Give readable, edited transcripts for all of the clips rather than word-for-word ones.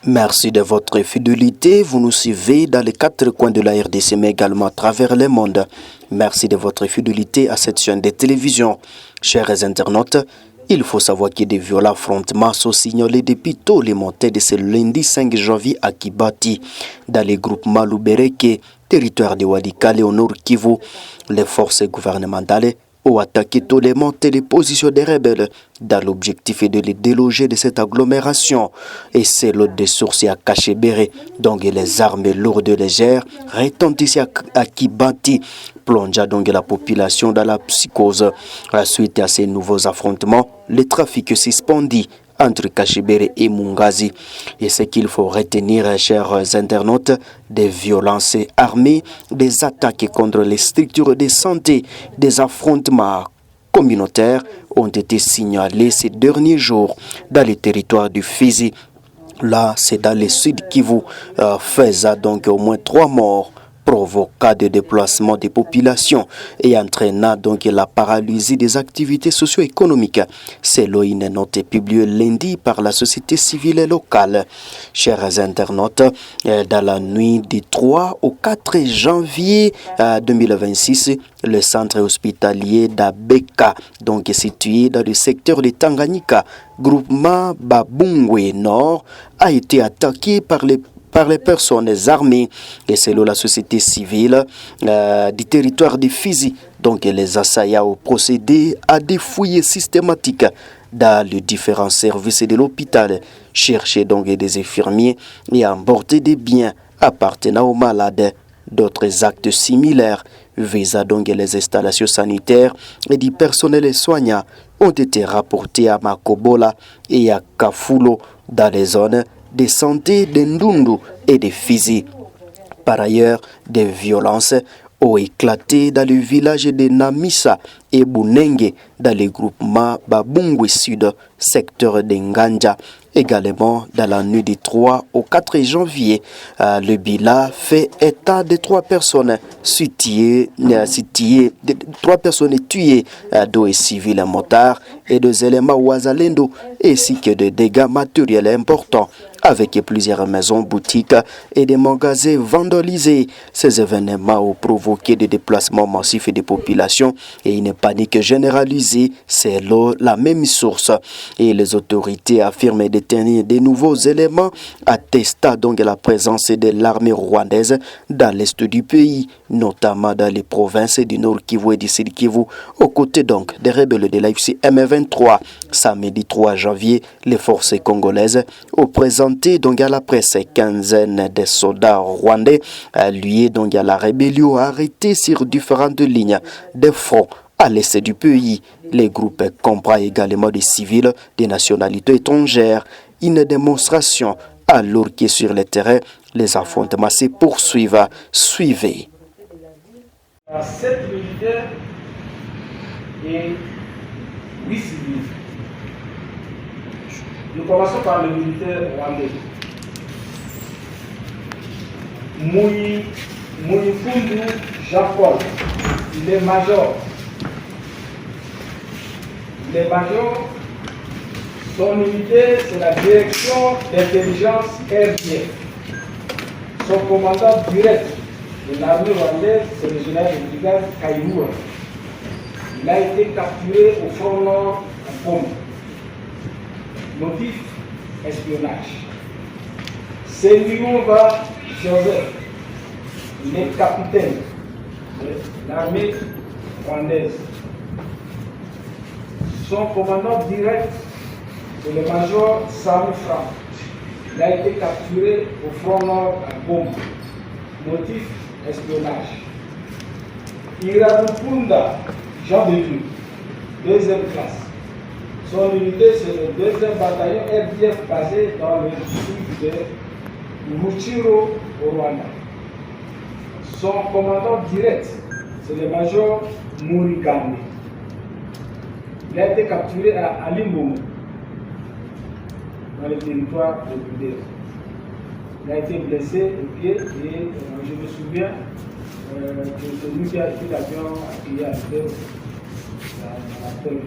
Merci de votre fidélité. Vous nous suivez dans les 4 coins de la RDC, mais également à travers le monde. Merci de votre fidélité à cette chaîne de télévision. Chers internautes, il faut savoir que des violents affrontements sont signalés depuis tôt les montées de ce lundi 5 janvier à Kibati, dans les groupements Lubereke, territoire de Walikale au nord Kivu. Les forces gouvernementales ont attaqué tous les montées des positions des rebelles dans l'objectif de les déloger de cette agglomération. Et c'est l'autre des sources à Kachebere, donc les armes lourdes et légères retentissent à Kibati, plongeant donc la population dans la psychose. Suite à ces nouveaux affrontements, le trafic suspendit entre Kachebere et Mungazi. Et ce qu'il faut retenir, chers internautes, des violences armées, des attaques contre les structures de santé, des affrontements communautaires ont été signalés ces derniers jours dans les territoires du Fizi. Là, c'est dans le sud Kivu, faisant donc au moins 3 morts, provoqua des déplacements des populations et entraîna donc la paralysie des activités socio-économiques. Selon une note publiée lundi par la société civile locale. Chers internautes, dans la nuit du 3 au 4 janvier 2026, le centre hospitalier d'Abeka, donc situé dans le secteur de Tanganyika, groupement Babungwe Nord, a été attaqué par les personnes armées et selon la société civile du territoire de Fizi. Donc les assaillants ont procédé à des fouilles systématiques dans les différents services de l'hôpital, chercher donc des infirmiers et emporter des biens appartenant aux malades. D'autres actes similaires visant donc les installations sanitaires et du personnel soignant ont été rapportés à Makobola et à Kafulo dans les zones de santé de Ndundu et de Fizi. Par ailleurs, des violences ont éclaté dans le village de Namisa et Bunenge dans le groupement Babungwe Sud, secteur de Nganja. Également, dans la nuit du 3 au 4 janvier, le bilan fait état de 3 personnes tuées, dont et civils motards et 2 éléments Wazalendo, ainsi que de dégâts matériels importants, avec plusieurs maisons, boutiques et des magasins vandalisés. Ces événements ont provoqué des déplacements massifs des populations et une panique généralisée, c'est la même source. Et les autorités affirment détenir de nouveaux éléments attestant donc la présence de l'armée rwandaise dans l'est du pays, notamment dans les provinces du Nord Kivu et du Sud Kivu, aux côtés donc des rebelles de l'AFC M23. Samedi 3 janvier, les forces congolaises ont présenté donc à la presse quinzaine de soldats rwandais liés donc à la rébellion arrêtés sur différentes lignes de front à l'est du pays. Les groupes comprennent également des civils des nationalités étrangères. Une démonstration alors que sur le terrain, les affrontements se poursuivent. Suivez. 7 militaires et 8 civils. Nous commençons par le militaire rwandais. Mouyifundu Jean-Paul, il est major. Les majors, son unité, c'est la direction d'intelligence RDF. Son commandant direct de l'armée rwandaise, c'est le général de brigade Kaïmoua. Il a été capturé au front nord à Goma. Motif, espionnage. Senyumba Joseph, il est capitaine de l'armée rwandaise. Son commandant direct, c'est le major Sami Frank. Il a été capturé au front nord à Goma. Motif, espionnage. Iradupunda, Jean de Dieu, 2e classe. Son unité, c'est le 2e bataillon RDF basé dans le sud de Muchiro au Rwanda. Son commandant direct, c'est le major Mourigane. Il a été capturé à Alimboum, dans le territoire de Boudé. Il a été blessé au pied et je me souviens que c'est lui qui a pris l'avion accueilli à l'hôtel dans la tête.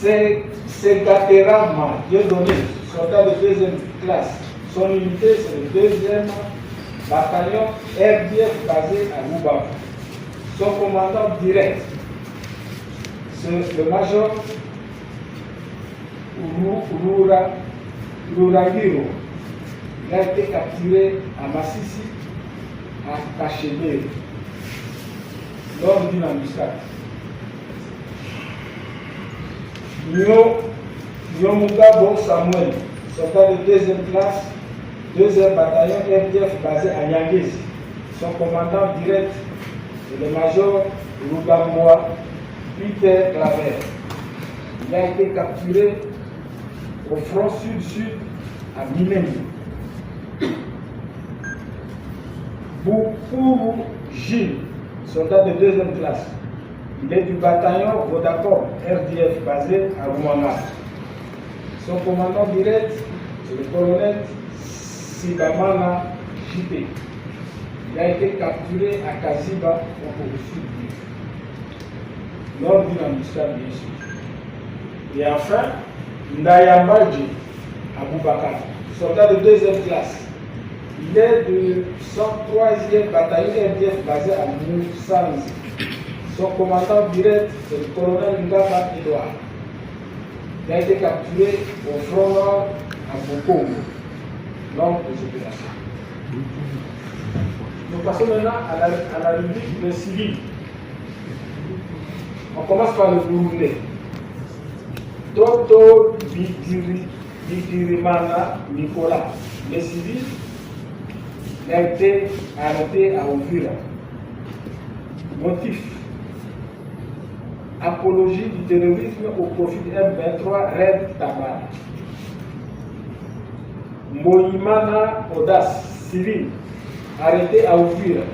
C'est Gaterama, Dieu donné, soldat de deuxième classe. Son unité, c'est le deuxième bataillon RDF basé à Lubavu. Son commandant direct, c'est le major Ruragiro. Il a été capturé à Massissi, à Kachemé, lors d'une embuscade. Nyomugabo Samuel, soldat de deuxième classe, deuxième bataillon RDF basé à Nyangezi. Son commandant direct est le major Rugamboa Peter Claver. Il a été capturé au front sud-sud à Minemi. Boukuru Gilles, soldat de deuxième classe. Il est du bataillon Vodacom RDF basé à Rwanda. Son commandant direct, c'est le colonel Sibamana JP. Il a été capturé à Kaziba, au sud, lors d'une embuscade, bien sûr. Et enfin, Ndayambaji Aboubakar, soldat de deuxième classe. Il est du 103e bataillon RDF basé à Moussanzi. Son commandant direct, c'est le colonel Ngaba Edouard. Il a été capturé au front nord à Bokongo, lors des opérations. Nous passons maintenant à la rubrique de civil. On commence par le Burundais. Toto Bidirimana Nicolas, le civil, a été arrêté à Ouvira. Motif: apologie du terrorisme au profit de M23 Red Tabara. Moïmana Odas, civil, arrêté à Ouvira.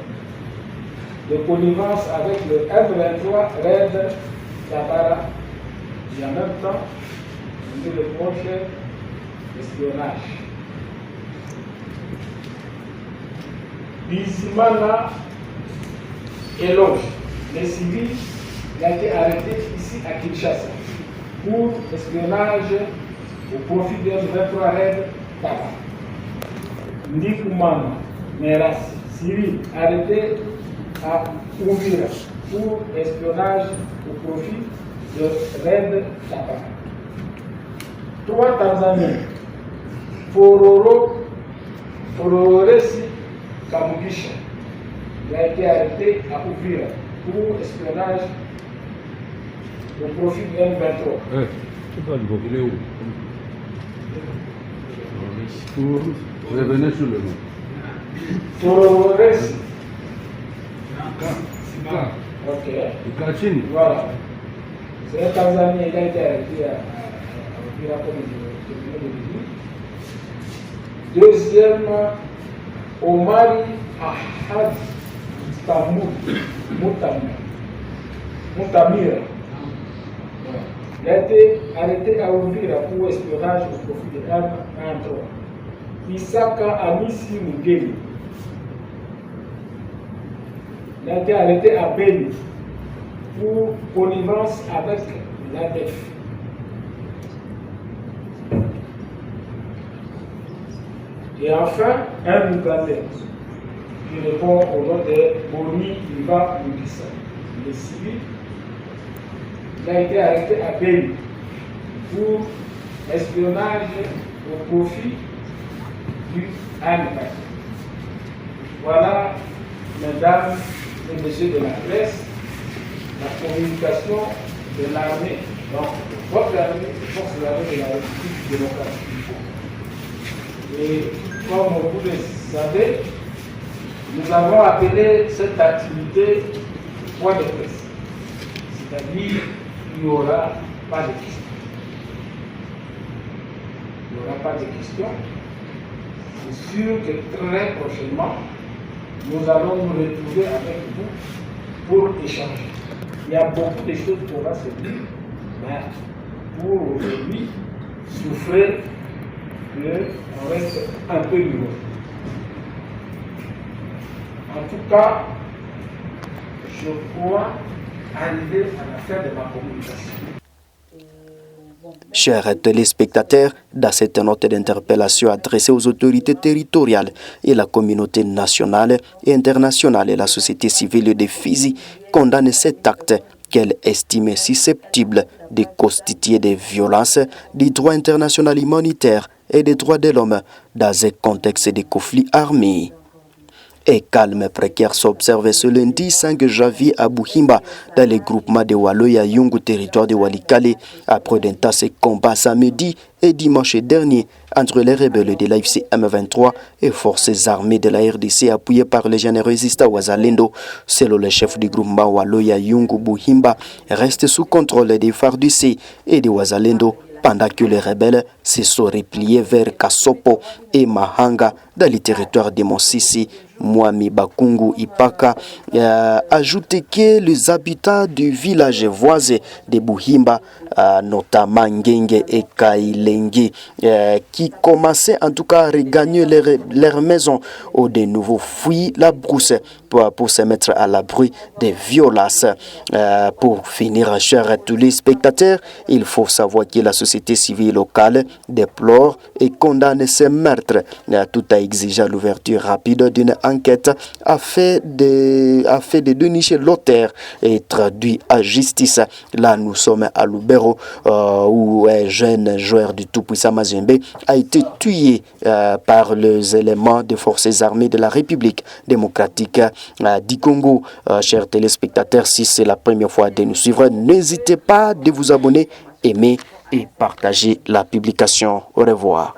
De connivence avec le M23 Red Tabara. Et en même temps, on dit le projet d'espionnage. Bizimana Eloge, les civils, il a été arrêté ici à Kinshasa pour espionnage au profit de 23 Red Tabara. Ndikumana Meras, civil, arrêté à Ouvira pour espionnage au profit de Red Tabara. 3 Tanzaniens, Fororesi Kamugisha, il a été arrêté à Ouvira pour espionnage au profit de M23. Revenez sur le nom. Fororesi. Ok. Voilà. C'est un Tanzanien, il a été arrêté à Ouvira comme je venais de le dire. Deuxième, Omari Ahad Moutamira. Il a été arrêté à Ouvira pour espionnage au profit de M23. Isaka Amisi Mugeli. Il a été arrêté à Beni pour connivence avec l'ADF. Et enfin, un Ougandais qui répond au nom de Boni Iva Mugisa. Le civil, il a été arrêté à Beni pour espionnage au profit du ANPAC. Voilà, mesdames et messieurs de la presse, la communication de l'armée, donc votre armée, les forces de l'armée de la République démocratique. Et comme vous le savez, nous avons appelé cette activité point de presse. C'est-à-dire qu'il n'y aura pas de questions. Il n'y aura pas de questions. C'est sûr que très prochainement, nous allons nous retrouver avec vous pour échanger. Il y a beaucoup de choses qu'on va se dire, mais pour aujourd'hui, souffrir qu'on reste un peu nouveau. En tout cas, je crois arriver à la fin de ma communication. Chers téléspectateurs, dans cette note d'interpellation adressée aux autorités territoriales et la communauté nationale et internationale et la société civile de Fizi condamne cet acte qu'elle estime susceptible de constituer des violences du droit international humanitaire et des droits de l'homme dans un contexte de conflit armé. Et calme précaire s'observe ce lundi 5 janvier à Buhimba, dans le groupement de Waloya Yungu, territoire de Walikale, après d'intenses combats samedi et dimanche dernier entre les rebelles de l'AFC M23 et forces armées de la RDC appuyées par les généraux résistants Wazalendo. Selon le chef du groupement Waloya Yungu, Buhimba reste sous contrôle des FARDC et des Wazalendo, pendant que les rebelles se sont repliés vers Kasopo et Mahanga dans le territoire de Monsisi. Mwami Bakungu Ipaka ajoute que les habitants du village voisin de Buhimba, notamment Ngenge et Kailengi, qui commençaient en tout cas à regagner leur maison, ont de nouveau fui la brousse pour se mettre à l'abri des violences. Pour finir, chers tous les spectateurs, il faut savoir que la société civile locale déplore et condamne ces meurtres, tout en exigeant l'ouverture rapide d'une enquête afin de dénicher l'auteur et traduit à justice. Là, nous sommes à Lubero, où un jeune joueur du tout-puissant Mazembe a été tué par les éléments des forces armées de la République démocratique du Congo. Chers téléspectateurs, si c'est la première fois de nous suivre, n'hésitez pas de vous abonner, aimer et partager la publication. Au revoir.